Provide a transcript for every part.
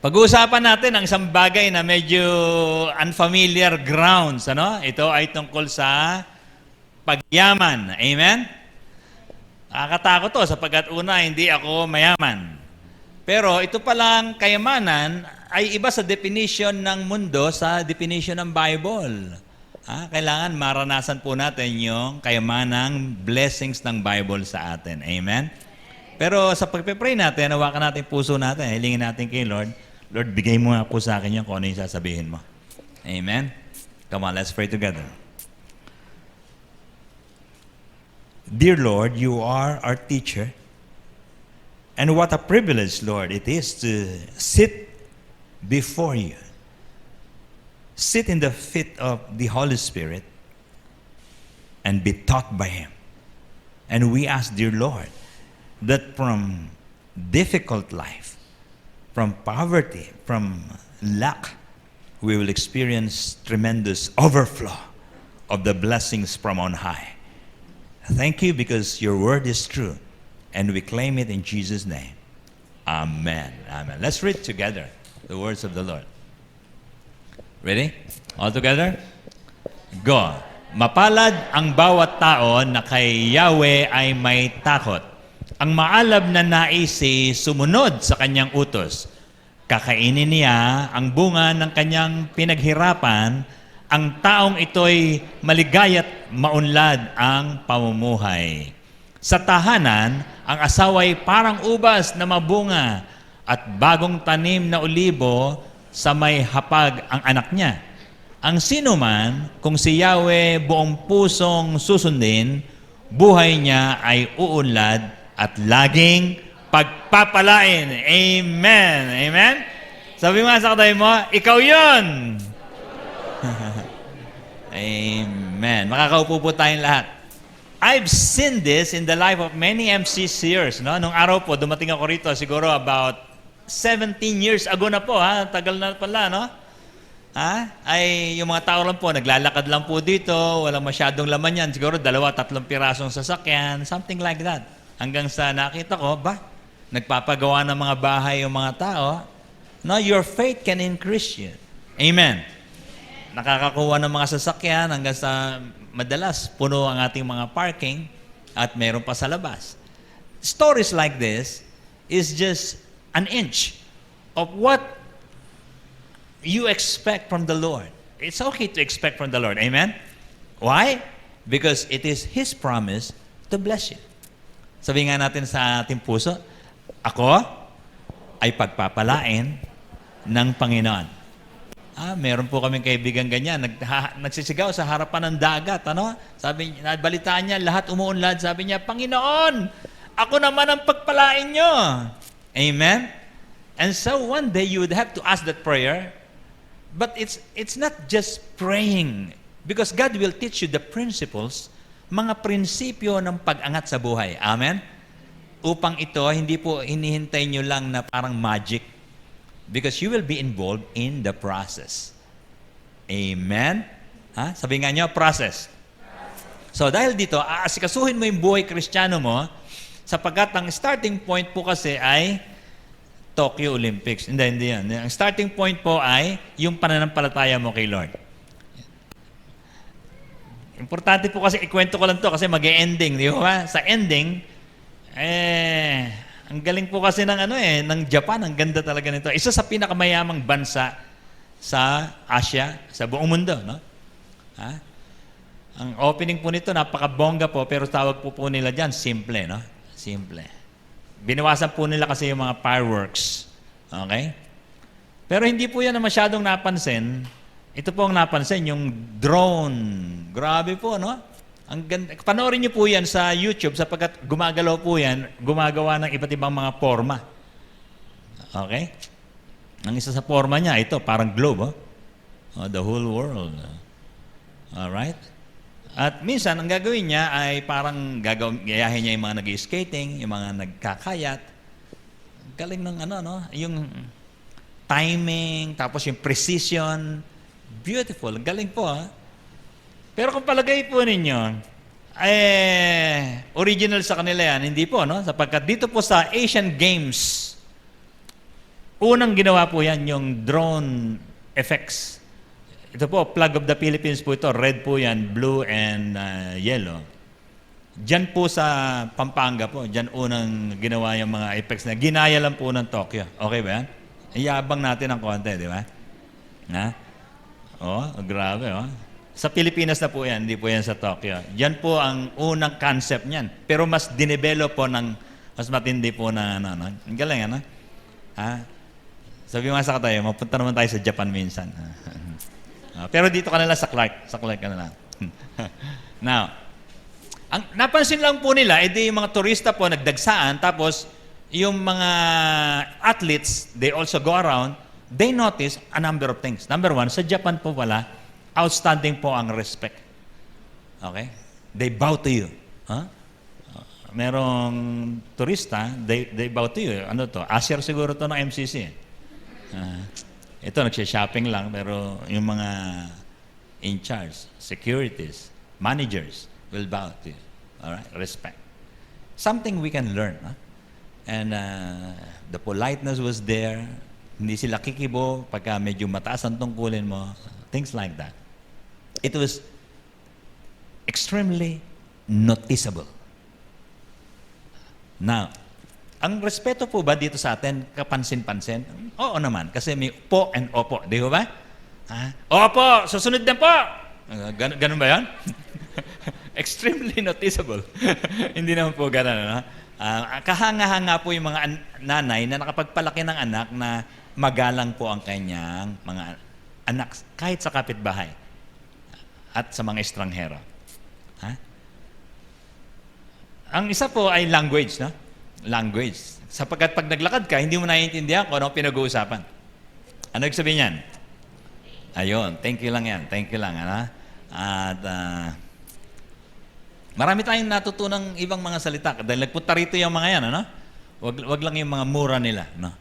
Pag-uusapan natin ang isang bagay na medyo unfamiliar grounds. Ano? Ito ay tungkol sa pagyaman. Amen? Nakakatakot to sapagkat una, hindi ako mayaman. Pero ito palang kayamanan ay iba sa definition ng mundo sa definition ng Bible. Kailangan maranasan po natin yung kayamanang blessings ng Bible sa atin. Amen? Pero sa pagpe-pray natin, hawakan natin puso natin, hilingin natin kay Lord, Lord, bigay mo nga po sa akin yung kung ano yung sasabihin mo. Amen? Come on, let's pray together. Dear Lord, you are our teacher. And what a privilege, Lord, it is to sit before you. Sit in the feet of the Holy Spirit and be taught by Him. And we ask, dear Lord, that from difficult life, from poverty, from lack, we will experience tremendous overflow of the blessings from on high. Thank you because your word is true, and we claim it in Jesus' name. Amen. Amen. Let's read together the words of the Lord. Ready? All together? Go. Mapalad ang bawat tao na kay Yahweh ay may takot. Ang maalab na naisi sumunod sa kanyang utos. Kakainin niya ang bunga ng kanyang pinaghirapan. Ang taong ito'y maligaya't maunlad ang pamumuhay. Sa tahanan, ang asawa'y parang ubas na mabunga at bagong tanim na olibo sa may hapag ang anak niya. Ang sinuman, kung si Yahweh buong pusong susundin, buhay niya ay uunlad at laging pagpapalain. Amen. Amen? Sabi mo sa katabi mo, ikaw yun. Amen. Makakaupo po tayong lahat. I've seen this in the life of many MCCers. No? Nung araw po, dumating ako rito siguro about 17 years ago na po. Tagal na pala, no? Ay yung mga tao lang po, naglalakad lang po dito, walang masyadong laman yan. Siguro 2-3 pirasong sasakyan, something like that. Hanggang sa nakita ko, nagpapagawa ng mga bahay yung mga tao. No, your faith can increase you. Amen. Nakakakuha ng mga sasakyan hanggang sa madalas puno ang ating mga parking at meron pa sa labas. Stories like this is just an inch of what you expect from the Lord. It's okay to expect from the Lord. Amen? Why? Because it is His promise to bless you. Sabi nga natin sa ating puso, ako ay pagpapalain ng Panginoon. Meron po kaming kaibigan ganyan, nagsisigaw sa harapan ng dagat. Ano? Sabi niya, balitaan niya, lahat umuunlad. Sabi niya, Panginoon, ako naman ang pagpalain niyo. Amen? And so one day you would have to ask that prayer. But it's not just praying. Because God will teach you the principles, mga prinsipyo ng pag-angat sa buhay. Amen? Upang ito, hindi po hinihintay nyo lang na parang magic. Because you will be involved in the process. Amen? Sabi nga nyo, process. So dahil dito, aasikasuhin mo yung buhay Kristiyano mo, sapagkat ang starting point po kasi ay Tokyo Olympics. Hindi yan. Ang starting point po ay yung pananampalataya mo kay Lord. Importante po kasi ikwento ko lang to kasi mag-e-ending, di ba? Sa ending, ang galing po kasi ng Japan, ang ganda talaga nito. Isa sa pinakamayamang bansa sa Asia, sa buong mundo, no? Ang opening po nito, napakabongga po, pero tawag po nila diyan, simple, no? Simple. Binawasan po nila kasi yung mga fireworks. Okay? Pero hindi po yan na masyadong napansin. Ito po ang napansin, yung drone. Grabe po, no? Ang ganda. Panoorin niyo po yan sa YouTube sapagkat gumagalaw po yan, gumagawa ng iba't ibang mga forma. Okay? Ang isa sa forma niya, ito, parang globe, the whole world. Alright? At minsan, ang gagawin niya ay parang gayahin niya yung mga nag-skating, yung mga nagkakayat. Galing ng yung timing, tapos yung precision. Beautiful. Galing po, Pero kung palagay po ninyo, original sa kanila yan, hindi po, no? Sapagkat dito po sa Asian Games, Unang ginawa po yan, yung drone effects. Ito po, Flag of the Philippines po ito. Red po yan, blue and yellow. Diyan po sa Pampanga po, diyan unang ginawa yung mga effects na ginaya lang po ng Tokyo. Okay ba yan? Iyabang natin ng konti, di ba? Ha? Oh, grabe, oh. Sa Pilipinas na po yan, hindi po yan sa Tokyo. Diyan po ang unang concept niyan. Pero mas dinevelop po ng mas matindi po na ano. Ang galing, ano? Ha? Sabi nga sa tayo, mapunta naman tayo sa Japan minsan. Pero dito ka na lang sa Clark. Sa Clark ka na lang. Now, ang napansin lang po nila, edi yung mga turista po nagdagsaan, tapos yung mga athletes, they also go around, they notice a number of things. Number one, sa Japan po pala, outstanding po ang respect. Okay? They bow to you. Huh? Merong turista, they bow to you. Ano to? Asher siguro to ng MCC. Ito, nagsha-shopping lang, pero yung mga in charge, securities, managers, will bow to you. Alright? Respect. Something we can learn. Huh? And the politeness was there. Hindi sila kikibo pagka medyo mataas ang tungkulin mo. Things like that. It was extremely noticeable. Now, ang respeto po ba dito sa atin, kapansin-pansin? Oo naman, kasi may po and opo. Di ba? Opo, susunod na po! Ganun ba yan? Extremely noticeable. Hindi naman po ganun. No? Kahanga-hanga po yung mga nanay na nakapagpalaki ng anak na magalang po ang kanyang mga anak kahit sa kapitbahay at sa mga estranghero. Ha? Ang isa po ay language, no? Language. Sapagkat pag naglakad ka, hindi mo naiintindihan kung ano pinag-uusapan. Ano ibig sabihin yan? Ayun, thank you lang yan. Thank you lang. Ano? At marami tayong natutunang ibang mga salita. Dahil nagpunta rito yung mga yan, ano? Wag lang yung mga mura nila, no?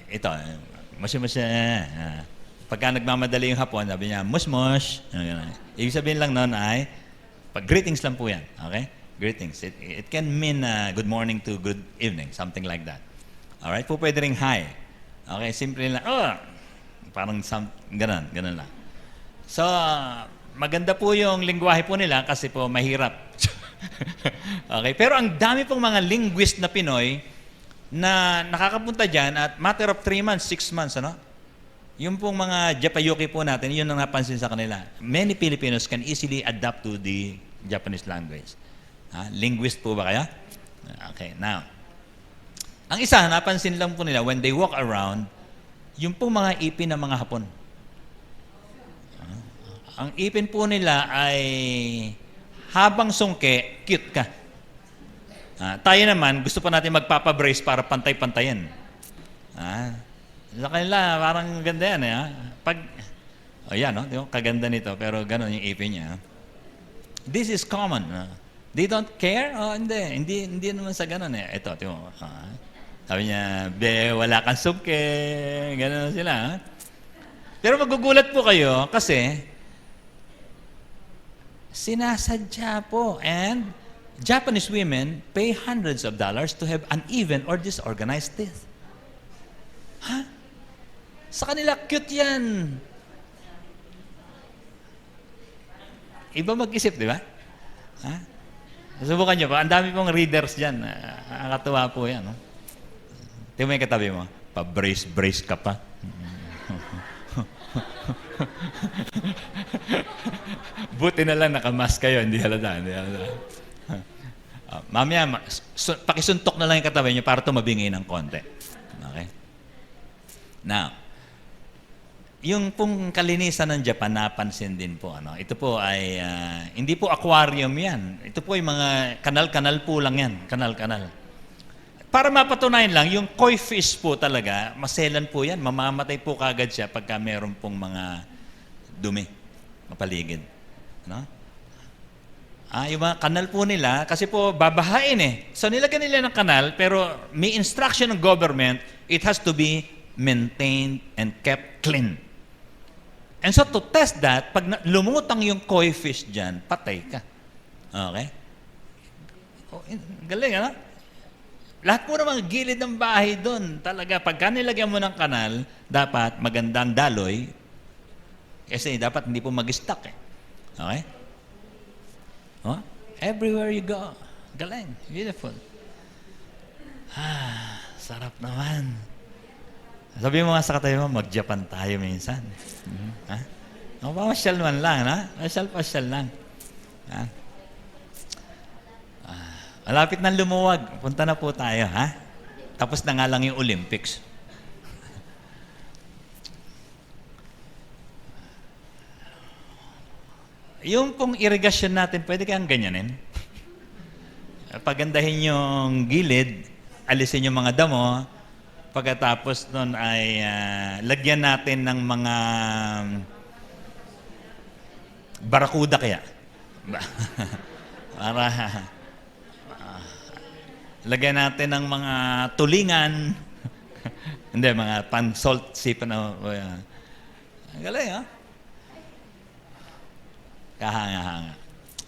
Ito, masya-masya. Pagka nagmamadali yung Hapon, sabi niya, mush-mush. Ibig sabihin lang noon ay, pag greetings lang po yan, okay? Greetings. It can mean good morning to good evening, something like that. Alright? Po pwede ring hi. Okay, simple lang. Parang ganun lang. So, maganda po yung lingwahe po nila kasi po mahirap. Okay, pero ang dami pong mga linguist na Pinoy na nakakapunta dyan at matter of 3 months, 6 months, ano? Yung pong mga Japayuki po natin, yun ang napansin sa kanila. Many Filipinos can easily adapt to the Japanese language. Linguist po ba kaya? Okay, now. Ang isa, napansin lang po nila, when they walk around, yung pong mga ipin ng mga Hapon. Ang ipin po nila ay habang sungke, cute ka. Tayo naman, gusto pa natin magpapabrace para pantay-pantayan. Sa kanila, parang ganda yan. Yan, no? Kaganda nito, pero gano'n yung ipin niya. This is common. They don't care? Hindi naman sa gano'n. Ito, sabi niya, wala kang sungke. Gano'n sila. Pero magugulat po kayo kasi sinasadya po. And Japanese women pay hundreds of dollars to have uneven or disorganized teeth. Sa kanila, cute yan. Iba mag-isip, di ba? Subukan nyo pa. Ang dami pong readers dyan. Nakakatuwa po yan. No? Tingnan mo yung katabi mo. Pa-brace ka pa. Buti na lang nakamask kayo. Hindi halata. Mamaya, pakisuntok na lang yung katabi nyo para tumabingi ng konti. Okay? Now, yung pong kalinisan ng Japan, napansin din po. Ito po ay, hindi po aquarium yan. Ito po ay mga kanal-kanal po lang yan. Kanal-kanal. Para mapatunayan lang, yung koi fish po talaga, maselan po yan. Mamamatay po kagad siya pagka meron pong mga dumi, mapaligid. Yung mga kanal po nila, kasi po babahain So nilagyan nila ng kanal, pero may instruction ng government, it has to be maintained and kept clean. And so to test that, pag lumutang yung koi fish dyan, patay ka. Okay? Galing, ano? Lahat po ng mga gilid ng bahay doon, talaga, pagka nilagyan mo ng kanal, dapat magandang daloy, kasi dapat hindi po mag-stuck eh. Okay? Oh? Everywhere you go. Galing. Beautiful. Sarap naman. Sabi mo nga sa katabi mo, mag-Japan tayo minsan. Ha? Pamasyal man lang, ha? Pasyal lang. Ha? Malapit na lumuwag. Punta na po tayo, ha? Tapos na nga lang yung Olympics. Yung pong irigasyon natin, pwede kayang ganyanin. Pagandahin yung gilid, alisin yung mga damo, pagkatapos nun ay lagyan natin ng mga barakuda kaya. Para lagyan natin ng mga tulingan. Hindi, mga pan-salt sipa na. Ang galing, ha? Kahanga-hanga.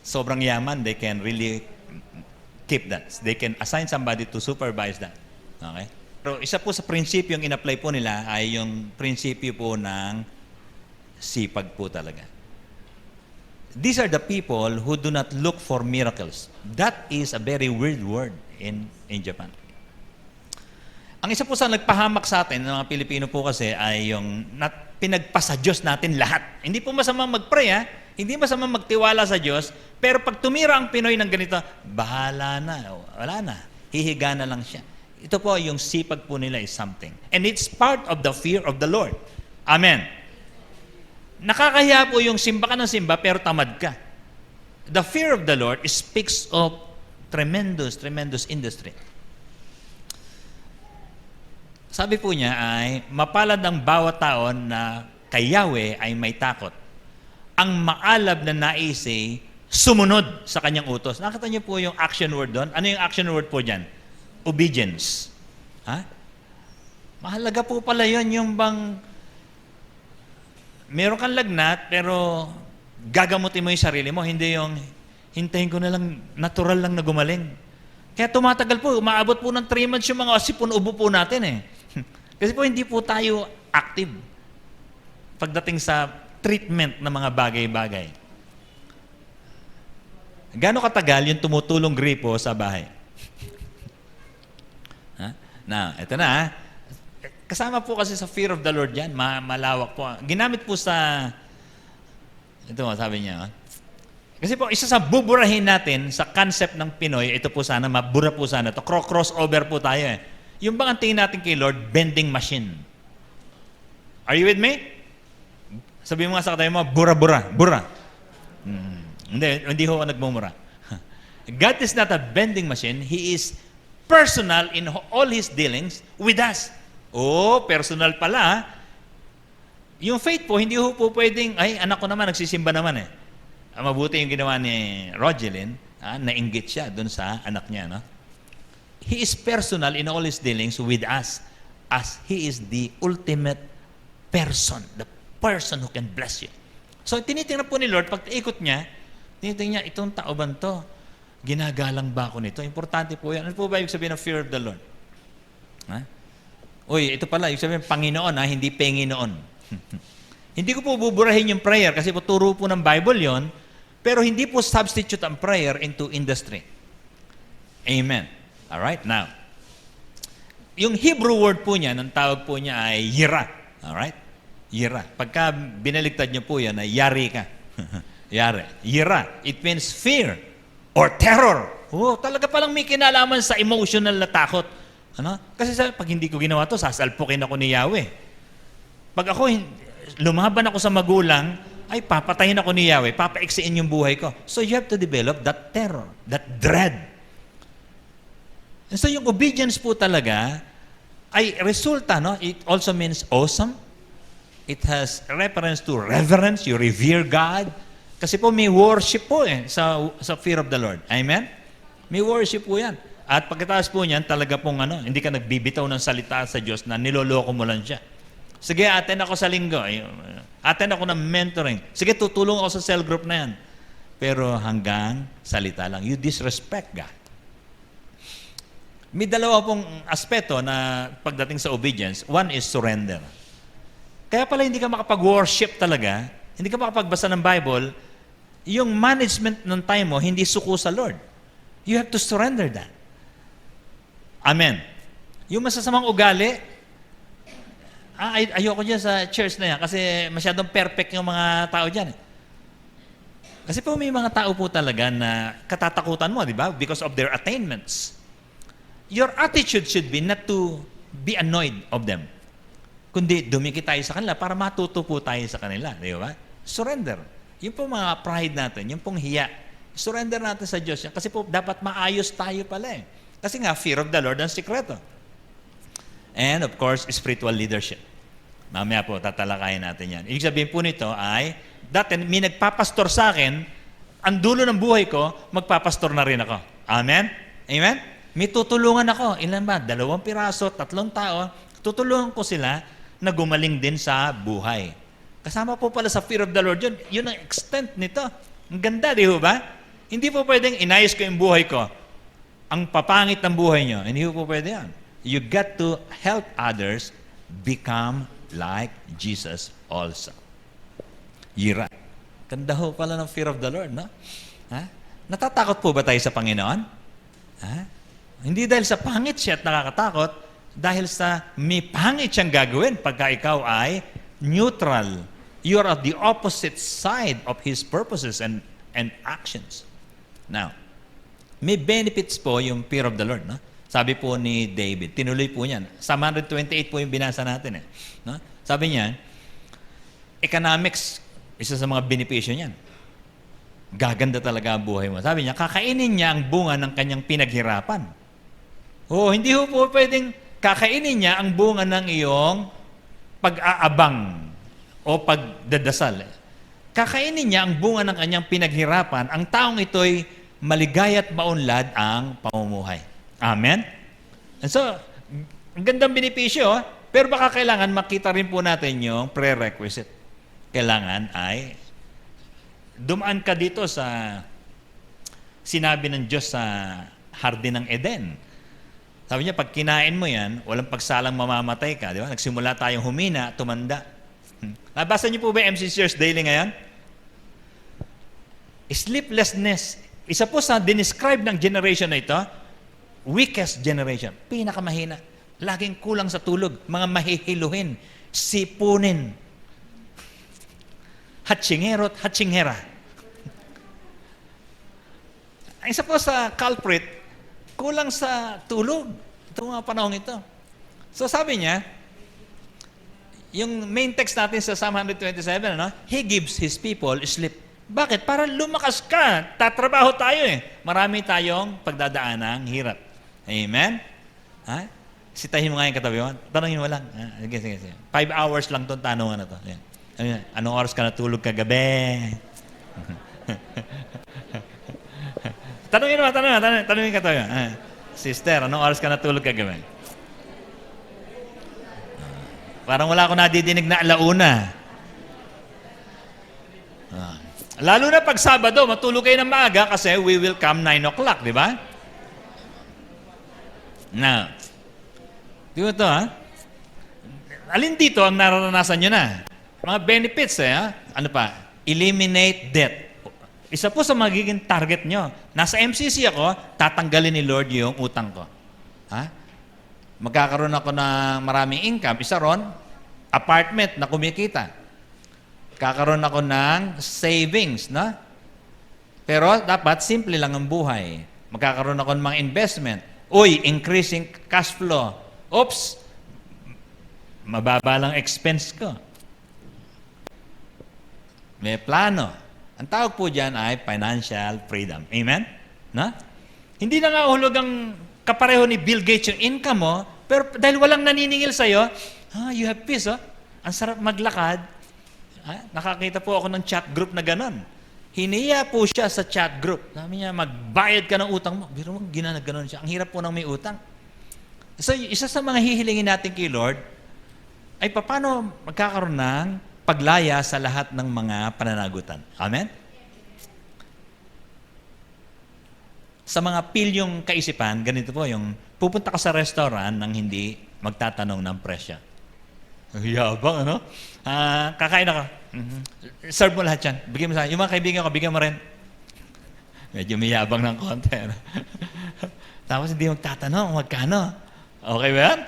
Sobrang yaman, they can really keep that. They can assign somebody to supervise that. Okay? Pero isa po sa prinsipyo yung in-apply po nila ay yung prinsipyo po ng sipag po talaga. These are the people who do not look for miracles. That is a very weird word in Japan. Ang isa po sa nagpahamak sa atin, ng mga Pilipino po kasi, ay yung pinagpasa Diyos natin lahat. Hindi po masamang mag-pray, ha? Hindi masamang magtiwala sa Diyos, pero pag tumira ang Pinoy ng ganito, bahala na, wala na, hihiga na lang siya. Ito po, yung sipag po nila is something. And it's part of the fear of the Lord. Amen. Nakakahiya po yung simba ka ng simba, pero tamad ka. The fear of the Lord speaks of tremendous industry. Sabi po niya ay, mapalad ang bawat taon na kay Yahweh ay may takot. Ang maalab na nais ay sumunod sa kanyang utos. Nakita niyo po yung action word doon? Ano yung action word po dyan? Obedience. Ha? Mahalaga po pala yun, yung bang meron kang lagnat, pero gagamutin mo yung sarili mo, hindi yung hintayin ko na lang, natural lang na gumaling. Kaya tumatagal po, umaabot po ng 3 months yung mga sipon-ubo po natin eh. Kasi po hindi po tayo active pagdating sa treatment ng mga bagay-bagay. Gaano katagal yung tumutulong gripo sa bahay? Now, ito na. Kasama po kasi sa fear of the Lord yan. Malawak po. Ginamit po sa, ito sabi niya, kasi po, isa sa buburahin natin sa concept ng Pinoy, ito po sana, mabura po sana. Ito, crossover po tayo eh. Yung bang ang tingin natin kay Lord, bending machine. Are you with me? Sabi mo nga sa katabi mo, bura. Hindi ho ako nagmumura. God is not a bending machine. He is personal in all His dealings with us. Oh, personal pala. Yung faith po, hindi ho po pwedeng, ay, anak ko naman, nagsisimba naman eh. Mabuti yung ginawa ni Rogelyn, nainggit siya dun sa anak niya. No? He is personal in all His dealings with us as He is the ultimate person, the person who can bless you. So, tinitingnan po ni Lord, pag ikot niya, tinitingnan niya, itong tao ba to? Ginagalang ba ako nito? Importante po yan. Ano po ba ibig sabihin ng fear of the Lord? Ha? Uy, ito pala, ibig sabihin, Panginoon, hindi Penginoon. Hindi ko po buburahin yung prayer kasi po turo po ng Bible yon, pero hindi po substitute ang prayer into industry. Amen. Alright, now, yung Hebrew word po niya, ang tawag po niya ay yira. Alright? Yira. Pagka binaligtad niyo po yan, ay yari ka. Yari. Yira. It means fear or terror. Oh, talaga palang may kinalaman sa emotional na takot. Ano? Kasi pag hindi ko ginawa to, sasalpukin ako ni Yahweh. Pag ako, lumaban ako sa magulang, ay papatayin ako ni Yahweh, papaiksiin yung buhay ko. So you have to develop that terror, that dread. And so yung obedience po talaga ay resulta, no? It also means awesome. It has reference to reverence, you revere God. Kasi po may worship po sa fear of the Lord. Amen? May worship po yan. At pagkatapos po niyan, talaga pong hindi ka nagbibitaw ng salita sa Diyos na niloloko mo lang siya. Sige, attend ako sa linggo. Attend ako ng mentoring. Sige, tutulong ako sa cell group na yan. Pero hanggang salita lang. You disrespect God. May dalawa pong aspeto na pagdating sa obedience. One is surrender. Kaya pala hindi ka makapag-worship talaga, hindi ka makapagbasa ng Bible, yung management ng time mo, hindi suko sa Lord. You have to surrender that. Amen. Yung masasamang ugali, ayoko dyan sa church na yan kasi masyadong perfect yung mga tao dyan. Kasi po may mga tao po talaga na katatakutan mo, di ba? Because of their attainments. Your attitude should be not to be annoyed of them. Kundi dumikit tayo sa kanila para matuto po tayo sa kanila. Di ba? Surrender. Yung po mga pride natin, yung pong hiya. Surrender natin sa Diyos. Kasi po dapat maayos tayo pala eh. Kasi nga, fear of the Lord ang sikreto. And of course, spiritual leadership. Mamaya po, tatalakayin natin yan. Ibig sabihin po nito ay, dati may nagpapastor sa akin, ang dulo ng buhay ko, magpapastor na rin ako. Amen? Amen? May tutulungan ako. Ilan ba? 2 piraso, 3 tao. Tutulungan ko sila na gumaling din sa buhay. Kasama po pala sa fear of the Lord yun. Yun ang extent nito. Ang ganda, di ba? Hindi po pwedeng inayos ko yung buhay ko. Ang papangit ng buhay nyo. Hindi po pwede yan. You got to help others become like Jesus also. Yira. Ganda ho pala ng fear of the Lord, no? Ha? Natatakot po ba tayo sa Panginoon? Ha? Hindi dahil sa pangit siya at nakakatakot, dahil sa may pangit siyang gagawin pagka ikaw ay neutral. You're at the opposite side of His purposes and actions. Now, may benefits po yung fear of the Lord, no? Sabi po ni David, tinuloy po niyan. Psalm 128 po yung binasa natin. No? Sabi niya, economics, isa sa mga benepisyo niyan. Gaganda talaga ang buhay mo. Sabi niya, kakainin niya ang bunga ng kanyang pinaghirapan. Hindi ho po pwedeng kakainin niya ang bunga ng iyong pag-aabang o pagdadasal. Kakainin niya ang bunga ng kanyang pinaghirapan. Ang taong ito'y maligaya at maunlad ang pamumuhay. Amen? And so, ang gandang benepisyo, pero baka kailangan makita rin po natin yung prerequisite. Kailangan ay dumaan ka dito sa sinabi ng Diyos sa Hardin ng Eden. Sabi niya, pag kinain mo yan, walang pagsalang mamamatay ka. Di ba? Nagsimula tayong humina, tumanda. Nabasa niyo po ba MC Sears Daily ngayon? Sleeplessness. Isa po sa dinescribe ng generation na ito, weakest generation. Pinakamahina. Laging kulang sa tulog. Mga mahihiluhin. Sipunin. Hatsingero at hatsingera. Isa po sa culprit, kulang sa tulog. Itong mga panahon ito. So sabi niya, yung main text natin sa Psalm 127, He gives His people sleep. Bakit? Para lumakas ka. Tatrabaho tayo eh. Marami tayong pagdadaanang hirap. Amen? Ha? Sitahin mo nga yung katabi mo. Tanongin mo lang. Sige. 5 hours lang itong tanongan na ito. Anong oras ka natulog kagabi? Tanungin ka tayo. Sister, anong oras ka natulog kagabi? Parang wala akong nadidinig na alauna. Lalo na pag Sabado, matulog kayo ng maaga kasi we will come 9 o'clock, di ba? Now, di ba ito, alin dito ang nararanasan nyo na? Mga benefits, Ano pa? Eliminate debt. Isa po sa magiging target nyo. Nasa MCC ako, tatanggalin ni Lord yung utang ko. Magkakaroon ako ng maraming income. Isa ron, apartment na kumikita. Kakaroon ako ng savings, no? Pero dapat simple lang ang buhay. Magkakaroon ako ng mga investment. Increasing cash flow. Oops! Mababa lang expense ko. May plano. Ang tawag po dyan ay financial freedom. Amen? No? Hindi na nga hulog ang kapareho ni Bill Gates yung income mo, pero dahil walang naniningil sa'yo, you have peace, Ang sarap maglakad. Nakakita po ako ng chat group na ganon. Hiniya po siya sa chat group. Sabi niya, magbayad ka ng utang mo. Biro mo, ginanaganon siya. Ang hirap po ng may utang. So, isa sa mga hihilingin natin kay Lord, ay paano magkakaroon ng paglaya sa lahat ng mga pananagutan. Amen? Sa mga pilyong kaisipan, ganito po yung pupunta ka sa restaurant nang hindi magtatanong ng presyo. Ang yabang, ano? Kakain ako. Serve mo lahat yan. Bigyan mo sa akin. Yung mga kaibigan ko, bigyan mo rin. Medyo may yabang ng konti. Ano? Tapos hindi magtatanong, magkano? Okay ba yan?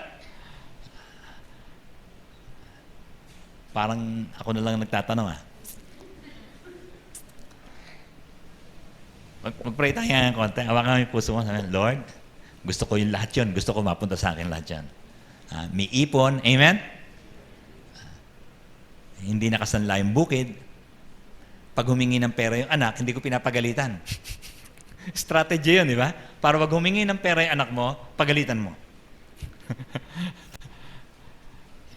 Parang ako na lang nagtatanong, Mag-pray tayo ng konti. Hawakan mo yung puso mo. Sabi, Lord, gusto ko yung lahat yun. Gusto ko mapunta sa akin lahat yan. May ipon. Amen? Hindi nakasanla yung bukid. Pag humingi ng pera yung anak, hindi ko pinapagalitan. Strategy yun, di ba? Para pag humingi ng pera yung anak mo, pagalitan mo.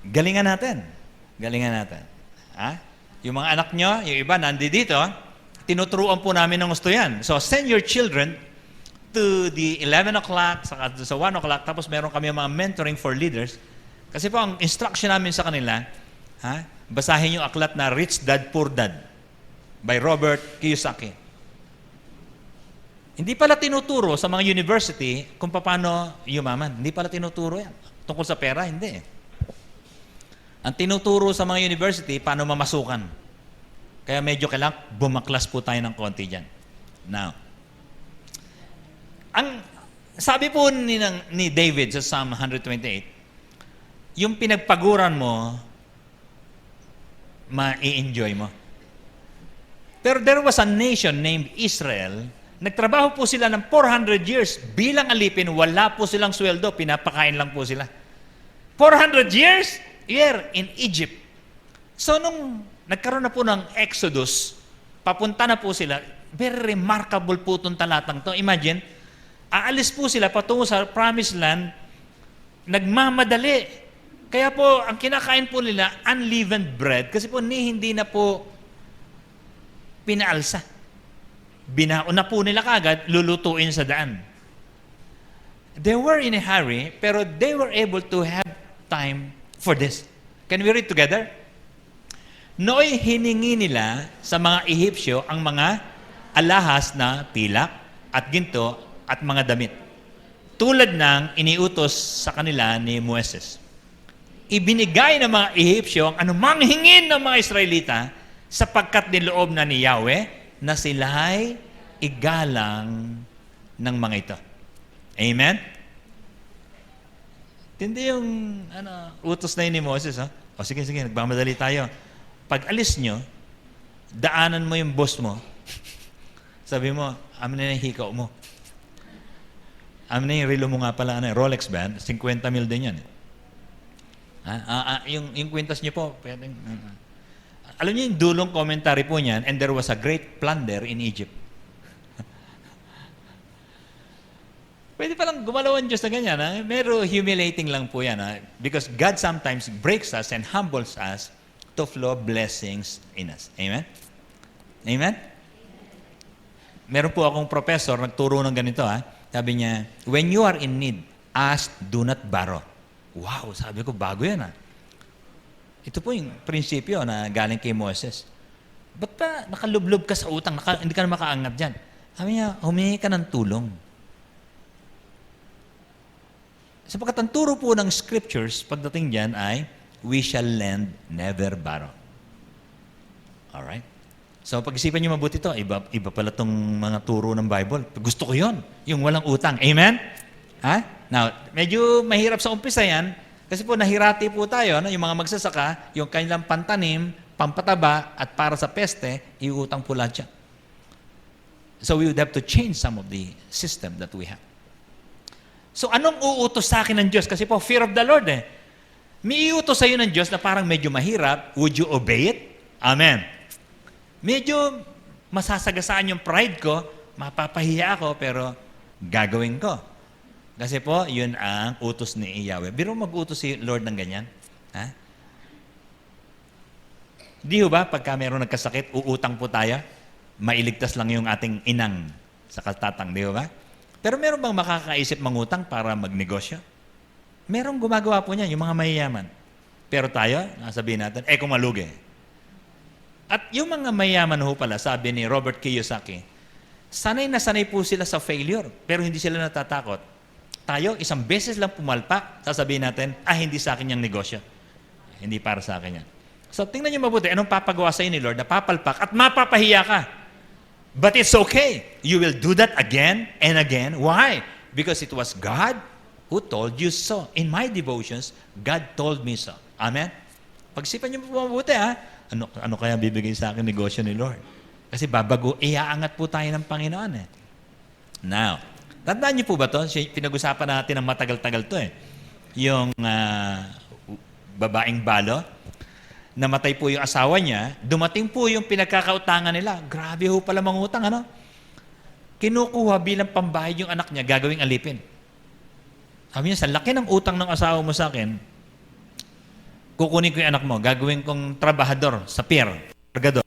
Galingan natin. Galingan natin. Yung mga anak nyo, yung iba nandito, tinuturuan po namin ng gusto yan. So, send your children to the 11 o'clock, sa 1 o'clock, tapos meron kami mga mentoring for leaders. Kasi po, ang instruction namin sa kanila, basahin yung aklat na Rich Dad, Poor Dad by Robert Kiyosaki. Hindi pala tinuturo sa mga university kung paano yumaman. Hindi pala tinuturo yan. Tungkol sa pera, hindi. Ang tinuturo sa mga university, paano mamasukan. Kaya medyo kailangan bumaklas po tayo ng konti dyan. Now, sabi po ni David sa Psalm 128, yung pinagpaguran mo, ma-i-enjoy mo. Pero there was a nation named Israel, nagtrabaho po sila ng 400 years bilang alipin, wala po silang sweldo, pinapakain lang po sila. 400 years in Egypt. So nung nagkaroon na po ng Exodus, papunta na po sila, very remarkable po itong talatang to. Imagine, aalis po sila patungo sa Promised Land, nagmamadali. Kaya po, ang kinakain po nila, unleavened bread, kasi po hindi na po pinaalsa. Binaon na po nila kagad, lulutuin sa daan. They were in a hurry, pero they were able to have time for this. Can we read together? Nooy hiningi nila sa mga Ehipsyo ang mga alahas na pilak at ginto at mga damit, tulad ng iniutos sa kanila ni Moises. Ibinigay ng mga Ehipsyo ang anumang hingin ng mga Israelita sapagkat niloob na ni Yahweh na sila'y igalang ng mga ito. Amen? Hindi yung utos na yun ni Moses. O sige, nagmamadali tayo. Pag alis nyo, daanan mo yung boss mo. Sabi mo, amin na yung hikaw mo. Amin na yung relo mo nga pala, Rolex band, 50 mil din yan. Yung kwintas nyo po, pwedeng, alam niyo yung dulong commentary po niyan, and there was a great plunder in Egypt. Pwede palang gumalaw ang Diyos na ganyan. Pero humiliating lang po yan. Because God sometimes breaks us and humbles us to flow blessings in us. Amen? Amen? Meron po akong professor, nagturo ng ganito. Sabi niya, when you are in need, ask, do not borrow. Wow, sabi ko, bago yan. Ito po yung prinsipyo na galing kay Moses. Ba't pa nakalublob ka sa utang, hindi ka na makaangat dyan? Sabi niya, humingi ka ng tulong. Sapagkat ang turo po ng scriptures pagdating dyan ay, we shall lend, never borrow. Alright? So pag-isipan nyo mabuti ito, iba pala itong mga turo ng Bible. Gusto ko yon, yung walang utang. Amen? Now, medyo mahirap sa umpisa yan, kasi po nahirati po tayo, yung mga magsasaka, yung kanilang pantanim, pampataba, at para sa peste, iutang po lahat yan. So we would have to change some of the system that we have. So anong uutos sa akin ng Diyos? Kasi po, fear of the Lord May iutos sa iyo ng Diyos na parang medyo mahirap. Would you obey it? Amen. Medyo masasagasaan yung pride ko, mapapahiya ako, pero gagawin ko. Kasi po, yun ang utos ni Yahweh. Biro mag-utos si Lord ng ganyan? Di ba, pagka mayroong nagkasakit, uutang po tayo, mailigtas lang yung ating inang sa katatang, di ba? Pero meron bang makakaisip mangutang para magnegosyo? Merong gumagawa po niyan, yung mga mayayaman. Pero tayo, nasabihin natin, kung malugi. At yung mga mayayaman ho pala, sabi ni Robert Kiyosaki, sanay na sanay po sila sa failure, pero hindi sila natatakot. Tayo, isang beses lang pumalpak, sasabihin natin, hindi sa akin yung negosyo. Hindi para sa akin yan. So, tingnan nyo mabuti, anong papagawa sa'yo ni Lord na papalpak at mapapahiya ka. But it's okay. You will do that again and again. Why? Because it was God who told you so. In my devotions, God told me so. Amen? Pagsipan nyo po mabuti, Ano kaya bibigay sa akin negosyo ni Lord? Kasi iaangat po tayo ng Panginoon eh. Now, tandaan niyo po ba ito? Pinag-usapan natin ng matagal-tagal to eh. Yung babaeng balo, namatay po yung asawa niya, dumating po yung pinagkakautangan nila. Grabe ho pala mangutang, ano? Kinukuha bilang pambayad yung anak niya, gagawing alipin. Sabi niya, sa laki ng utang ng asawa mo sa akin, kukunin ko yung anak mo, gagawin kong trabahador sa pier, cargador.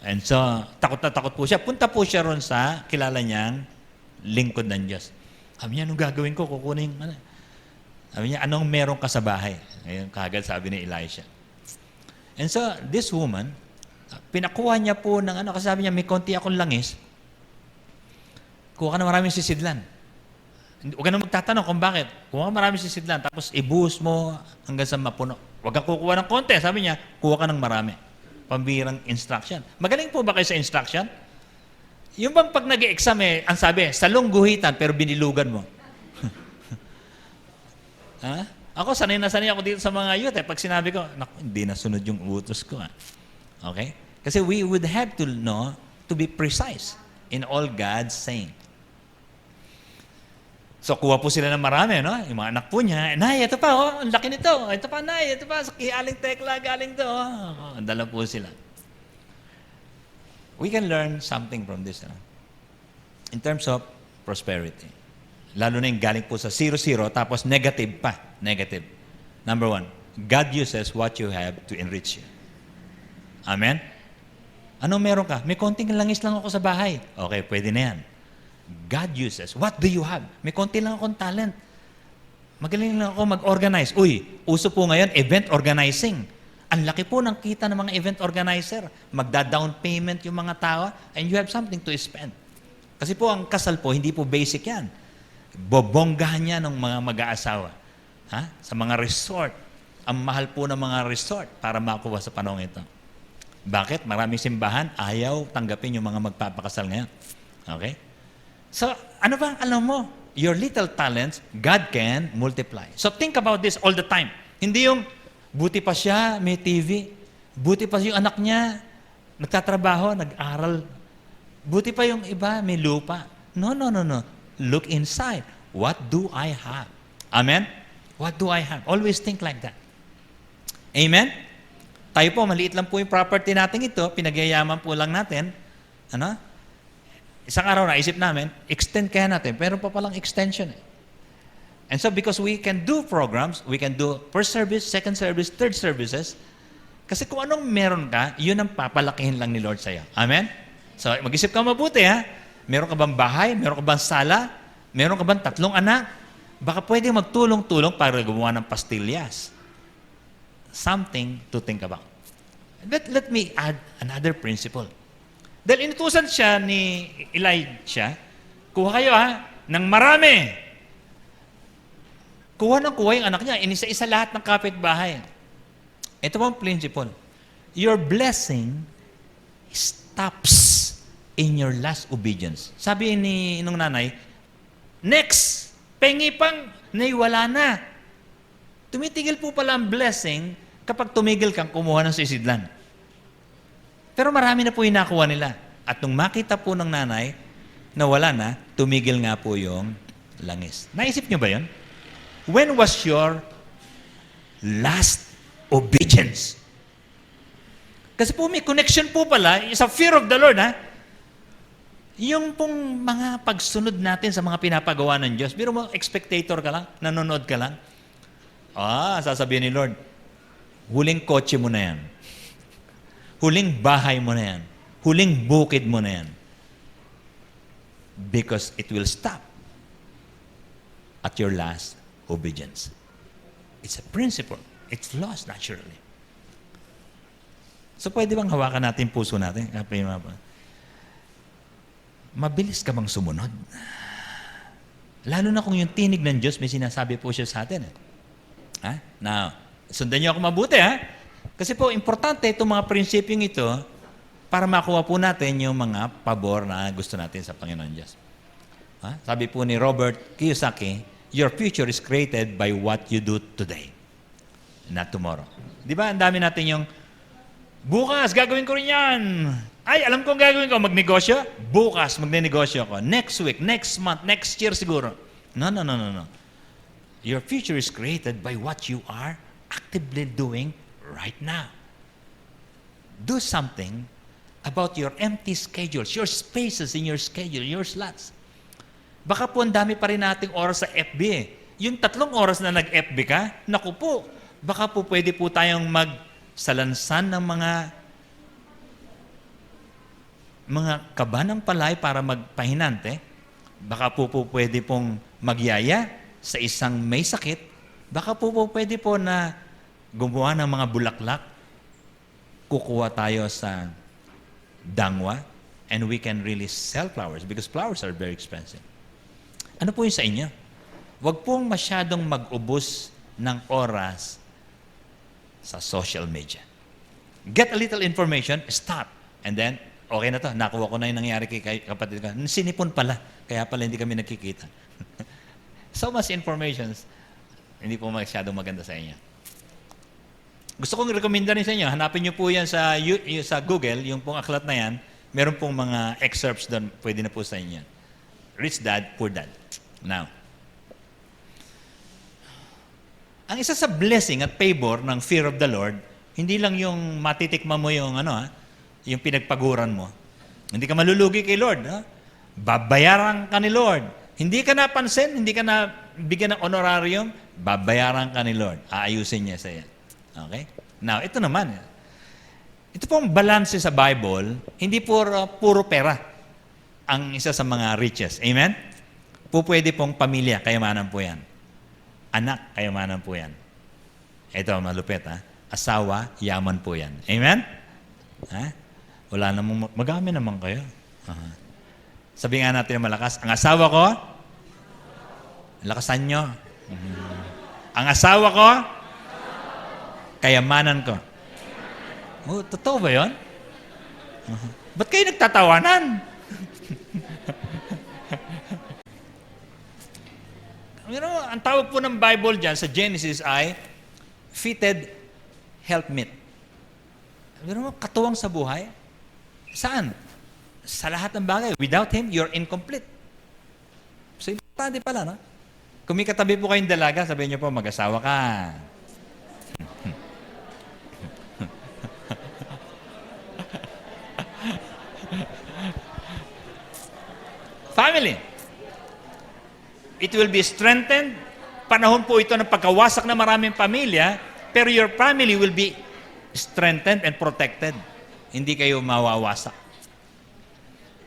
And so, takot na takot po siya. Punta po siya ron sa kilala niyang lingkod ng Diyos. Sabi niya, anong gagawin ko? Kukunin. Sabi niya, anong meron ka sa bahay? Ngayon, kagad sabi ni Elisha. And so, this woman, pinakuha niya po ng kasi sabi niya, may konti akong langis. Kuha ka na maraming sisidlan. Huwag ka na magtatanong kung bakit. Kuha ka maraming sisidlan, tapos ibuhos mo hanggang sa mapuno. Huwag kang kukuha ng konti. Sabi niya, kuha ka ng marami. Pambirang instruction. Magaling po ba kayo sa instruction? Yung bang pag nag-exam ang sabi, salong guhitan, pero binilugan mo. Ako, sanay na sanay ako dito sa mga youth. Pag sinabi ko, naku, hindi nasunod yung utos ko. Okay? Kasi we would have to know to be precise in all God's saying. So, kuha po sila ng marami, no? Yung mga anak po niya, Nay, ito pa, ang laki nito. Ito pa, Nay, ito pa, sa Aling Tekla, galing to. Dala po sila. We can learn something from this. In terms of prosperity. Lalo na yung galing po sa 0-0, tapos negative pa. Negative. Number 1, God uses what you have to enrich you. Amen? Ano meron ka? May konting langis lang ako sa bahay. Okay, pwede na yan. God uses. What do you have? May konti lang akong talent. Magaling lang ako mag-organize. Uso po ngayon, event organizing. Ang laki po ng kita ng mga event organizer. Magda-down payment yung mga tao and you have something to spend. Kasi po, ang kasal po, hindi po basic yan. Bobonggahan niya ng mga mag-aasawa. Sa mga resort. Ang mahal po ng mga resort para makuha sa panahon ito. Bakit? Maraming simbahan, ayaw tanggapin yung mga magpapakasal ngayon. Okay? So, ano ba alam mo? Your little talents, God can multiply. So, think about this all the time. Hindi yung, buti pa siya, may TV. Buti pa yung anak niya, nagtatrabaho, nag-aral. Buti pa yung iba, may lupa. No. Look inside. What do I have? Amen? What do I have? Always think like that. Amen? Tayo po, maliit lang po yung property natin ito. Pinagyayaman po lang natin. Isang araw naisip namin, extend kaya natin. Pero pa palang extension And so because we can do programs, we can do first service, second service, third services. Kasi kung anong meron ka, yun ang papalakihin lang ni Lord sa'yo. Amen? So mag-isip ka mabuti Meron ka bang bahay? Meron ka bang sala? Meron ka bang 3 anak? Baka pwede magtulong-tulong para gumawa ng pastillas. Something to think about. Let me add another principle. Dahil inutusan siya ni Elijah, kuha kayo ng marami. Kuha yung anak niya, inisa-isa lahat ng kapitbahay. Ito po ang principle. Your blessing stops in your last obedience. Sabi nung nanay, next, pengi pang, wala na. Tumitigil po pala ang blessing kapag tumigil kang kumuha ng sisidlan. Pero marami na po yung nakuha nila. At nung makita po ng nanay na wala na, tumigil nga po yung langis. Naisip niyo ba yun? When was your last obedience? Kasi po may connection po pala sa fear of the Lord. Yung pong mga pagsunod natin sa mga pinapagawa ng Diyos. Biro mo, spectator ka lang, nanonood ka lang. Sasabihin ni Lord, huling kotse mo na yan. Huling bahay mo na yan. Huling bukid mo na yan. Because it will stop at your last obedience. It's a principle. It flows naturally. So pwede bang hawakan natin puso natin? Mabilis ka bang sumunod? Lalo na kung yung tinig ng Diyos, may sinasabi po siya sa atin. Ha? Now, sundan niyo ako mabuti, ha? Kasi po, importante itong mga prinsipyong ito para makuha po natin yung mga pabor na gusto natin sa Panginoon Diyos. Ha? Sabi po ni Robert Kiyosaki, your future is created by what you do today, not tomorrow. Di ba, ang dami natin yung, bukas, gagawin ko rin yan. Ay, alam kong gagawin ko, magnegosyo. Bukas, magnenegosyo ko. Next week, next month, next year siguro. No. Your future is created by what you are actively doing right now. Do something about your empty schedules, your spaces in your schedule, your slots. Baka po ang dami pa rin nating oras sa FB eh. Yung 3 oras na nag-FB ka, naku po, baka po pwede po tayong magsalansan ng mga kaba ng palay para magpahinante. Baka po pwede pong magyaya sa isang may sakit. Baka po pwede po na gumawa ng mga bulaklak. Kukuha tayo sa dangwa and we can really sell flowers because flowers are very expensive. Ano po yung sa inyo? Huwag pong masyadong mag-ubos ng oras sa social media. Get a little information, stop. And then, okay na to, nakuha ko na yung nangyari kay kapatid ko. Sinipon pala, kaya pala hindi kami nagkikita. So much information, hindi po masyadong maganda sa inyo. Gusto kong rekomenda rin sa inyo, hanapin niyo po yan sa Google, yung pong aklat na yan, meron pong mga excerpts doon, pwede na po sa inyo. Rich Dad, Poor Dad. Now, ang isa sa blessing at favor ng fear of the Lord, hindi lang yung matitikman mo yung yung pinagpaguran mo. Hindi ka malulugi kay Lord. Babayaran ka ni Lord. Hindi ka napansin, hindi ka na bigyan ng honorarium, babayaran ka ni Lord. Aayusin niya sa iyo. Okay? Now, ito naman. Ito pong balance sa Bible, hindi puro pera ang isa sa mga riches. Amen? Pwede pong pamilya, kayamanan po yan. Anak, kayamanan po yan. Ito, malupit, asawa, yaman po yan. Amen? Wala namang, magami naman kayo. Sabi nga natin malakas, ang asawa ko, lakasan nyo. Ang asawa ko, kayamanan ko. Oh, totoo ba yun? Ba't kayo nagtatawanan? Ang tawag po ng Bible dyan sa Genesis ay fitted helpmeet. Katuwang sa buhay. Saan? Sa lahat ng bagay. Without Him, you're incomplete. So, importante pala, no? Kung may katabi po kayong dalaga, sabihin niyo po, mag-asawa ka. Family. It will be strengthened. Panahon po ito ng pagkawasak ng maraming pamilya, pero your family will be strengthened and protected. Hindi kayo mawawasak.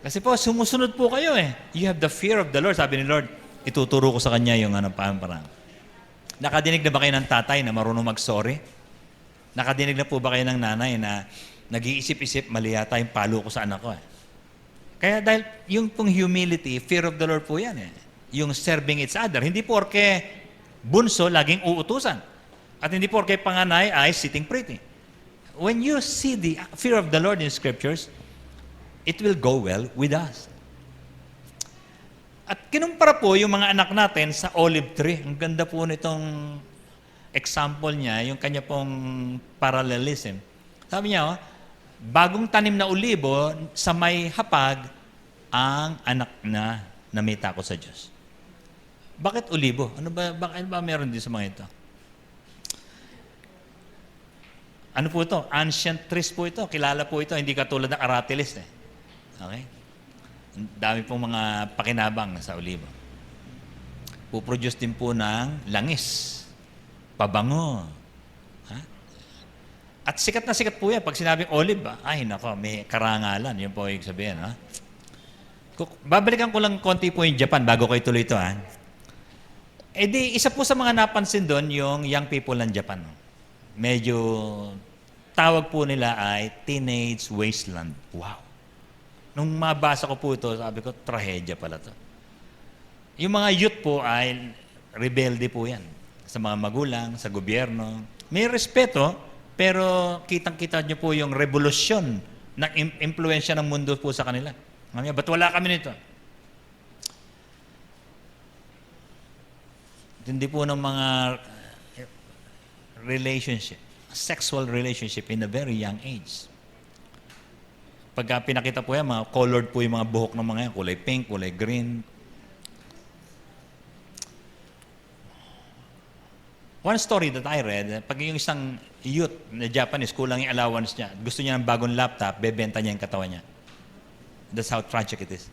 Kasi po, sumusunod po kayo eh. You have the fear of the Lord. Sabi ni Lord, ituturo ko sa kanya yung parang. Nakadinig na ba kayo ng tatay na marunong mag-sorry? Nakadinig na po ba kayo ng nanay na nag-iisip-isip, mali yata yung palo ko sa anak ko eh. Kaya dahil yung pong humility, fear of the Lord po yan eh. Yung serving each other. Hindi porke bunso, laging uutusan. At hindi porke panganay ay sitting pretty. When you see the fear of the Lord in Scriptures, it will go well with us. At kinumpara po yung mga anak natin sa olive tree. Ang ganda po nitong example niya, yung kanya pong parallelism. Sabi niya, bagong tanim na olibo sa may hapag ang anak na may takot sa Diyos. Bakit olibo? Bakit ba meron din sa mga ito? Ano po ito? Ancient trees po ito. Kilala po ito. Hindi katulad ng aratilis eh. Okay? Dami pong mga pakinabang sa olibo. Puproduce din po ng langis. Pabango. At sikat na sikat po yan. Pag sinabing olive, ay nako, may karangalan. Yun po yung sabihin. Babalikan ko lang konti po yung Japan bago kayo tuloy ito. Isa po sa mga napansin doon yung young people ng Japan. Medyo tawag po nila ay teenage wasteland. Wow. Nung mabasa ko po ito, sabi ko, trahedya pala to. Yung mga youth po ay rebelde po yan. Sa mga magulang, sa gobyerno. May respeto, pero kitang-kita nyo po yung revolusyon ng impluensya ng mundo po sa kanila. Mamaya, ba't wala kami nito? Hindi po ng mga relationship, sexual relationship in a very young age. Pagka pinakita po yan, mga colored po yung mga buhok ng mga yan, kulay pink, kulay green. One story that I read, pag yung isang youth na Japanese, kulang yung allowance niya, gusto niya ng bagong laptop, bebenta niya yung katawan niya. That's how tragic it is.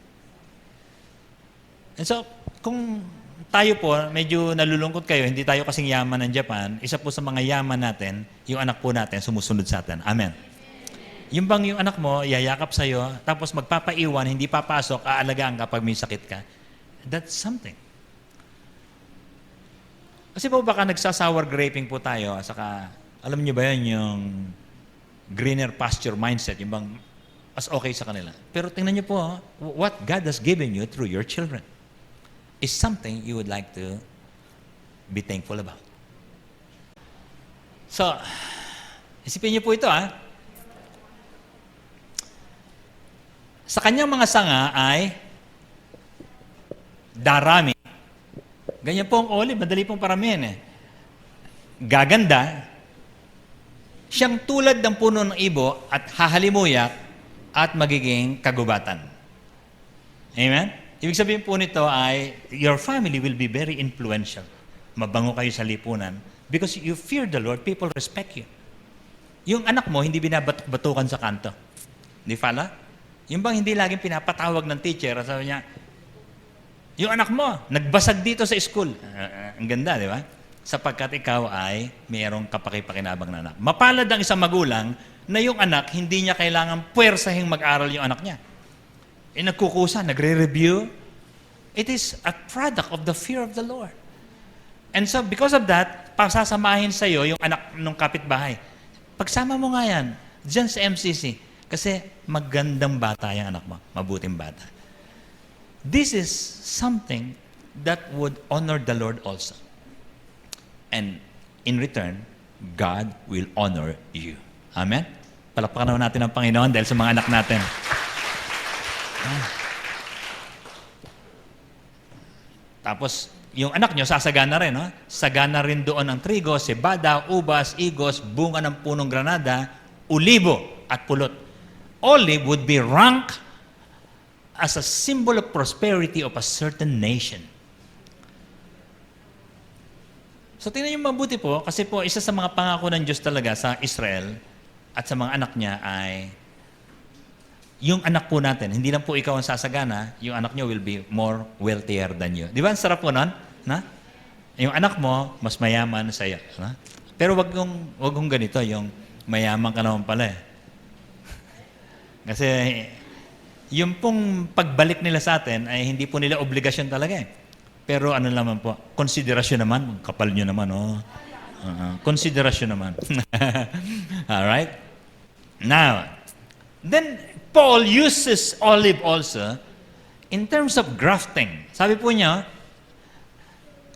And so, kung tayo po, medyo nalulungkot kayo, hindi tayo kasing yaman ng Japan, isa po sa mga yaman natin, yung anak po natin, sumusunod sa atin. Amen. Yung bang yung anak mo, yayakap sa'yo, tapos magpapaiwan, hindi papasok, aalagaan ka pag may sakit ka. That's something. Kasi po baka nagsasour graping po tayo, saka, alam niyo ba yan, yung greener pasture mindset, yung bang mas okay sa kanila. Pero tingnan niyo po, what God has given you through your children is something you would like to be thankful about. So, isipin niyo po ito Sa kanyang mga sanga ay darami. Ganyan po ang olive, madali pong paramihin Gaganda, siyang tulad ng puno ng ibo at hahalimuyak at magiging kagubatan. Amen? Ibig sabihin po nito ay, your family will be very influential. Mabango kayo sa lipunan. Because you fear the Lord, people respect you. Yung anak mo, hindi binabatuk-batukan sa kanto. Di pala? Yung bang hindi laging pinapatawag ng teacher, sabi niya, yung anak mo, nagbasag dito sa school. Ang ganda, di ba? Sapagkat ikaw ay mayroong kapaki-pakinabang na anak. Mapalad ang isang magulang na yung anak, hindi niya kailangan puwersahing mag-aral yung anak niya. Nagkukusa, nagre-review. It is a product of the fear of the Lord. And so, because of that, pasasamahin sa'yo yung anak ng kapitbahay. Pagsama mo nga yan, dyan sa MCC, kasi magandang bata yung anak mo, mabuting bata. This is something that would honor the Lord also. And in return, God will honor you. Amen? Palakpakan naman natin ang Panginoon dahil sa mga anak natin. Tapos, yung anak nyo, sasagana rin. Sagana rin doon ang trigo, cebada, ubas, igos, bunga ng punong granada, ulibo at pulot. Olive would be ranked as a symbol of prosperity of a certain nation. So tingnan niyo mabuti po, kasi po isa sa mga pangako ng Diyos talaga sa Israel at sa mga anak niya ay yung anak po natin, hindi lang po ikaw ang sasagana, yung anak niyo will be more wealthier than you. Di ba? Ang sarap po nun? Na? Yung anak mo, mas mayaman sa iyo. Na? Pero wag kong ganito, yung mayaman ka naman pala Kasi yung pong pagbalik nila sa atin ay hindi po nila obligasyon talaga Pero ano naman po, konsiderasyon naman, kapal nyo naman, konsiderasyon naman. Alright? Now, then Paul uses olive also in terms of grafting. Sabi po niya,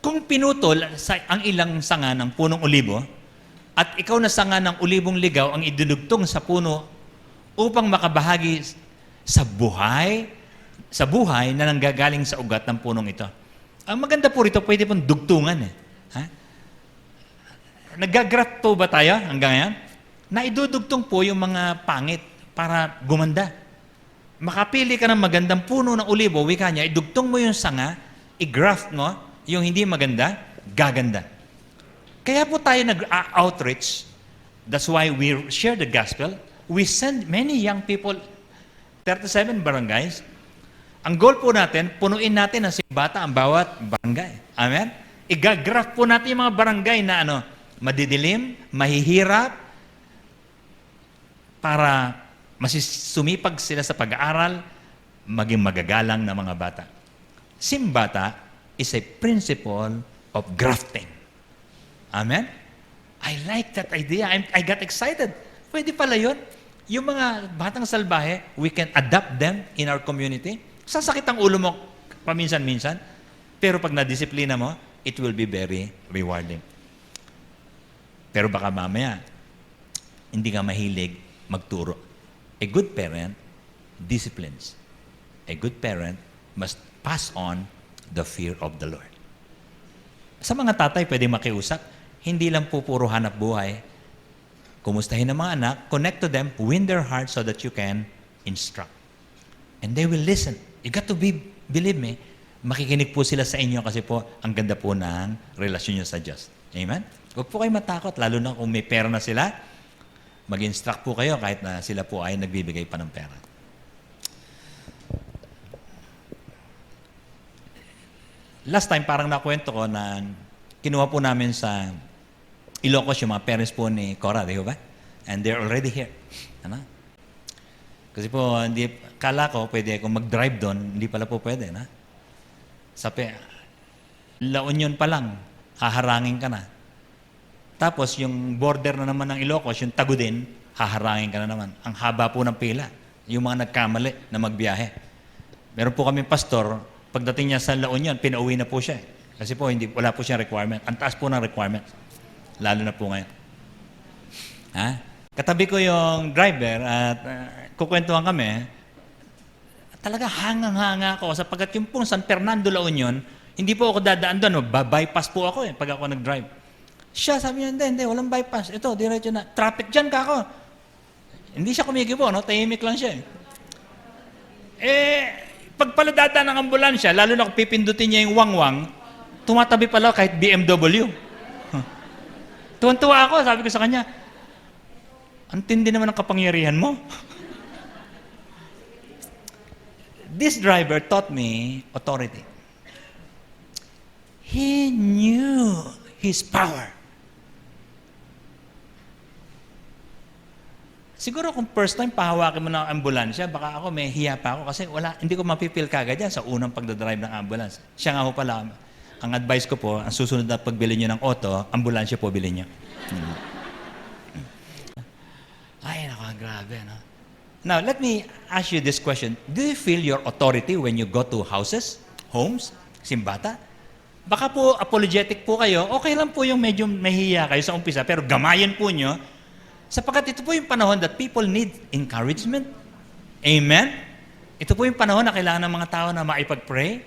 kung pinutol ang ilang sanga ng punong olibo, at ikaw na sanga ng olibong ligaw ang idudugtong sa puno upang makabahagi sa buhay na nanggagaling sa ugat ng punong ito. Ang maganda po rito, pwede pong dugtungan Nag-graft po ba tayo hanggang ngayon? Naidudugtong po yung mga pangit para gumanda. Makapili ka ng magandang puno ng olibo, wika niya, idugtong mo yung sanga, i-graft mo, yung hindi maganda, gaganda. Kaya po tayo nag-outreach. That's why we share the gospel. We send many young people, 37 barangays. Ang goal po natin, punuin natin ang bata ang bawat barangay. Amen? Igagraph po natin yung mga barangay na madidilim, mahihirap, para sumipag sila sa pag-aaral, maging magagalang na mga bata. Simbata is a principle of grafting. Amen? I like that idea. I got excited. Pwede pala yun. Yung mga batang salbahe, we can adopt them in our community. Sasakit ang ulo mo paminsan-minsan. Pero pag nadisiplina mo, it will be very rewarding. Pero baka mamaya, hindi ka mahilig magturo. A good parent disciplines. A good parent must pass on the fear of the Lord. Sa mga tatay, pwede makiusap. Hindi lang po puro hanap buhay. Kumustahin ang mga anak, connect to them, win their hearts so that you can instruct. And they will listen. You got to believe me, makikinig po sila sa inyo kasi po, ang ganda po ng relasyon nyo sa Diyos. Amen? Huwag po kayo matakot, lalo na kung may pera na sila, mag-instruct po kayo kahit na sila po ay nagbibigay pa ng pera. Last time, parang nakwento ko na kinuha po namin sa Ilocos yung mga parents po ni Cora, di ba? And they're already here. Ano? Kasi po, kala ko pwede akong mag-drive doon, hindi pala po pwede. Na? Sabi, La Union pa lang, haharangin ka na. Tapos yung border na naman ng Ilocos, yung Tagudin, haharangin ka na naman. Ang haba po ng pila. Yung mga nagkamali na magbiyahe. Meron po kami pastor, pagdating niya sa La Union, pinauwi na po siya. Kasi po, wala po siyang requirement. Ang taas po ng requirement. Lalo na po ngayon. Ha? Katabi ko yung driver at kukwentuhan kami. Talaga hangang-hanga ako sapagkat yung pong San Fernando, La Union, hindi po ako dadaan doon. Bypass po ako pag ako nag-drive. Siya, sabi niya, hindi, walang bypass. Ito, diretso na. Traffic dyan ka ako. Hindi siya kumikibo, no? Tahimik lang siya. Pag pala dadaan ng ambulansya, lalo na kung pipindutin niya yung wangwang, tumatabi pala kahit BMW. Tuwan-tuwa ako, sabi ko sa kanya, ang tindi naman ng kapangyarihan mo. This driver taught me authority. He knew his power. Siguro kung first time pahawakin mo ng ambulansya, baka ako may hiya pa ako kasi hindi ko mapipil kagad yan sa unang pagdadrive ng ambulance. Siya nga ho pala, ang advice ko po, ang susunod na pagbili nyo ng auto, ambulansya po bilhin nyo. Ay, naku, grabe, no? Now, let me ask you this question. Do you feel your authority when you go to houses, homes, simbata? Baka po apologetic po kayo, okay lang po yung medyo mahihiya kayo sa umpisa, pero gamayan po nyo, sapagkat ito po yung panahon that people need encouragement. Amen? Ito po yung panahon na kailangan ng mga tao na maipag-pray.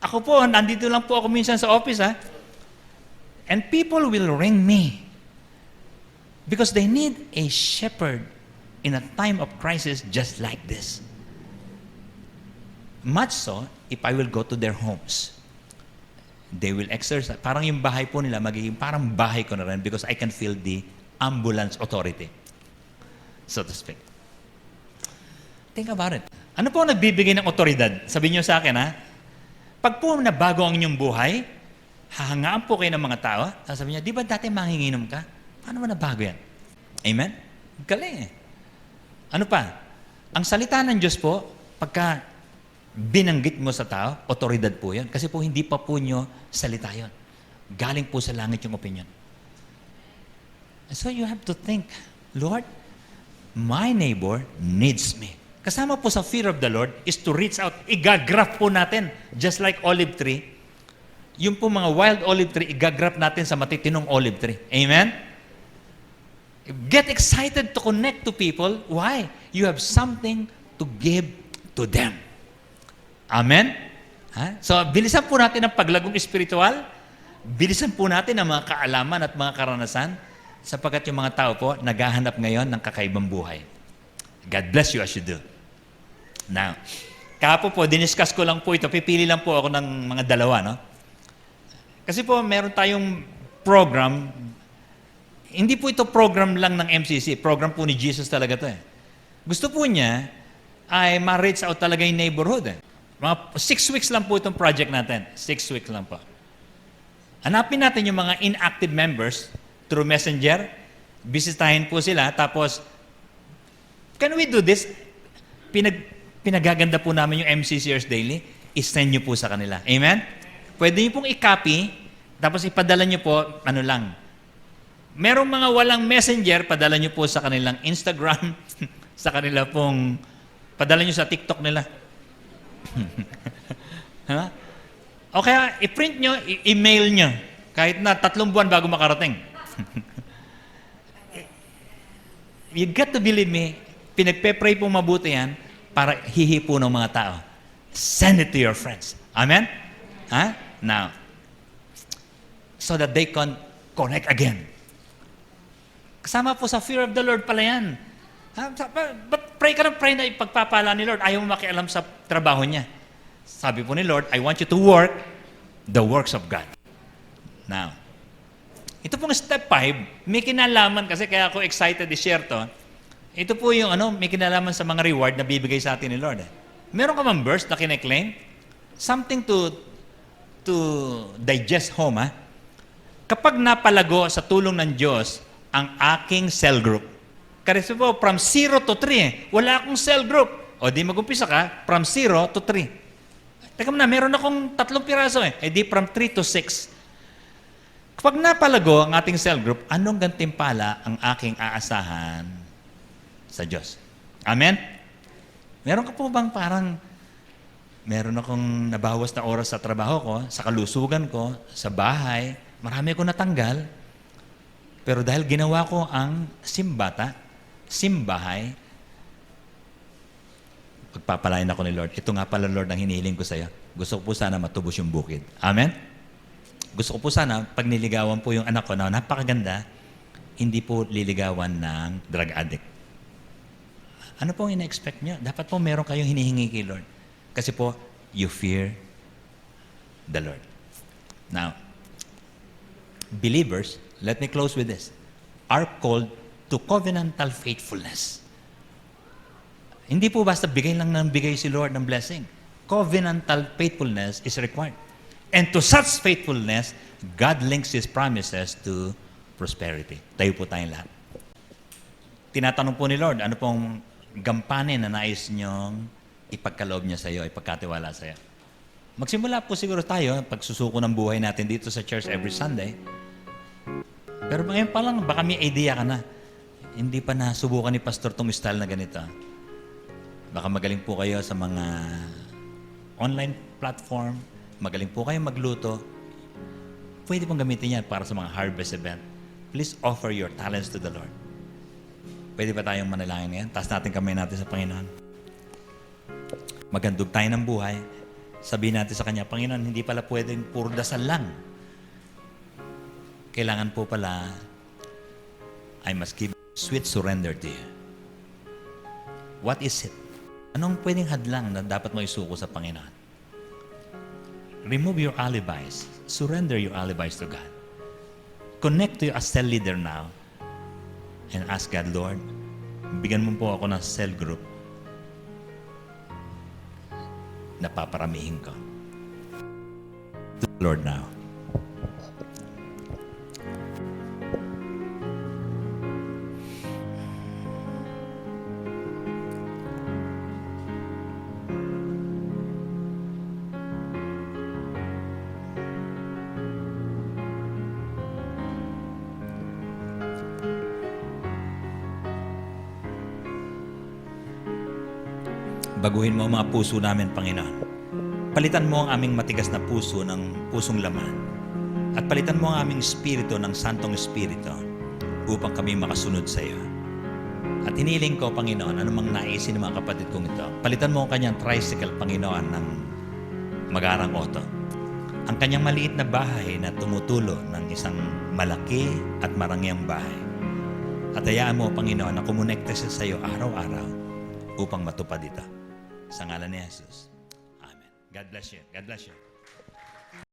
Ako po, nandito lang po ako minsan sa office, and people will ring me because they need a shepherd in a time of crisis just like this. Much so, if I will go to their homes, they will exercise. Parang yung bahay po nila, magiging parang bahay ko na rin because I can feel the ambulance authority, so to speak. Think about it. Ano po ang nagbibigay ng otoridad? Sabihin niyo sa akin, pag po nabago ang inyong buhay, hahangaan po kayo ng mga tao, sasabihin niya, di ba dati manginginom ka? Paano mo nabago yan? Amen? Galing Ano pa? Ang salita ng Diyos po, pagka binanggit mo sa tao, otoridad po yan. Kasi po hindi pa po nyo salita yon. Galing po sa langit yung opinion. So you have to think, Lord, my neighbor needs me. Kasama po sa fear of the Lord is to reach out. Igagraph po natin, just like olive tree. Yung po mga wild olive tree, igagraph natin sa matitinong olive tree. Amen? Get excited to connect to people. Why? You have something to give to them. Amen? So, bilisan po natin ang paglagong espiritual. Bilisan po natin ang mga kaalaman at mga karanasan sapagkat yung mga tao po naghahanap ngayon ng kakaibang buhay. God bless you as you do. Now, kapo po, diniscuss ko lang po ito. Pipili lang po ako ng mga dalawa, no? Kasi po, meron tayong program. Hindi po ito program lang ng MCC. Program po ni Jesus talaga ito. Gusto po niya ay ma-reach out talaga yung neighborhood. Mga 6 weeks lang po itong project natin. 6 weeks lang po. Hanapin natin yung mga inactive members through Messenger. Bisitahin po sila. Tapos, can we do this? Pinagaganda po namin yung MCCers Daily. I-send nyo po sa kanila. Amen? Pwede nyo pong i-copy. Tapos ipadala nyo po, ano lang. Merong mga walang Messenger, padala nyo po sa kanilang Instagram, sa kanila pong, padala nyo sa TikTok nila. O kaya, i-print nyo, i-email nyo. Kahit na 3 buwan bago makarating. You got to believe me, pinagpe-pray po mabuti yan para hihipo ng mga tao. Send it to your friends. Amen? Ha? Now, so that they can connect again. Kasama po sa fear of the Lord pala yan. But pray ka na ipagpapala ni Lord. Ayaw mo makialam sa trabaho niya. Sabi po ni Lord, I want you to work the works of God. Now, ito pong step 5, may kinalaman kasi kaya ako excited i-share to. Ito po yung may kinalaman sa mga reward na bibigay sa atin ni Lord. Meron ka bang verse na kine-claim? Something to digest home, ha? Kapag napalago sa tulong ng Diyos ang aking cell group, kasi po, from 0 to 3, wala akong cell group. O di mag-umpisa ka, from 0 to 3. Teka muna, meron akong 3 piraso di from 3 to 6. Kapag napalago ang ating cell group, anong gantimpala ang aking aasahan sa Diyos? Amen? Meron ka po bang parang, meron akong nabawas na oras sa trabaho ko, sa kalusugan ko, sa bahay, marami ko natanggal, pero dahil ginawa ko ang simbahay, pagpapalain ako ni Lord. Ito nga pala, Lord, ang hinihiling ko sa iyo. Gusto ko po sana matubos yung bukid. Amen? Gusto ko po sana, pag niligawan po yung anak ko na napakaganda, hindi po liligawan ng drug addict. Ano pong ina-expect niyo? Dapat po meron kayong hinihingi kay Lord. Kasi po, you fear the Lord. Now, believers, let me close with this, are called to covenantal faithfulness. Hindi po basta bigay lang ng bigay si Lord ng blessing. Covenantal faithfulness is required. And to such faithfulness, God links His promises to prosperity. Tayo po tayong lahat. Tinatanong po ni Lord, ano pong gampanin na nais niyong ipagkaloob niya sa iyo, ipagkatiwala sa iyo. Magsimula po siguro tayo, pagsusuko ng buhay natin dito sa church every Sunday. Pero ngayon pa lang, baka may idea ka na. Hindi pa nasubukan ni Pastor tong style na ganito. Baka magaling po kayo sa mga online platform, magaling po kayo magluto. Pwede pong gamitin yan para sa mga harvest event. Please offer your talents to the Lord. Pwede ba tayong manalangin ngayon? Taas natin kamay natin sa Panginoon. Magandog tayo ng buhay. Sabihin natin sa Kanya, Panginoon, hindi pala pwedeng puro dasal lang. Kailangan po pala, I must give sweet surrender to you. What is it? Anong pwedeng hadlang na dapat mo isuko sa Panginoon? Remove your alibis. Surrender your alibis to God. Connect to your cell leader now and ask God, Lord, bigyan mo po ako ng cell group na paparamihin ko. To the Lord now. Baguhin mo ang mga puso namin, Panginoon. Palitan mo ang aming matigas na puso ng pusong laman. At palitan mo ang aming espiritu ng Santong Espiritu upang kami makasunod sa iyo. At hiniling ko, Panginoon, anumang naisin ng mga kapatid kong ito. Palitan mo ang kanyang tricycle, Panginoon, ng magarang auto. Ang kanyang maliit na bahay na tumutulo ng isang malaki at marangyang bahay. At hayaan mo, Panginoon, na kumonekta siya sa iyo araw-araw upang matupad ito. Sa ngalan ni Jesus. Amen. God bless you. God bless you.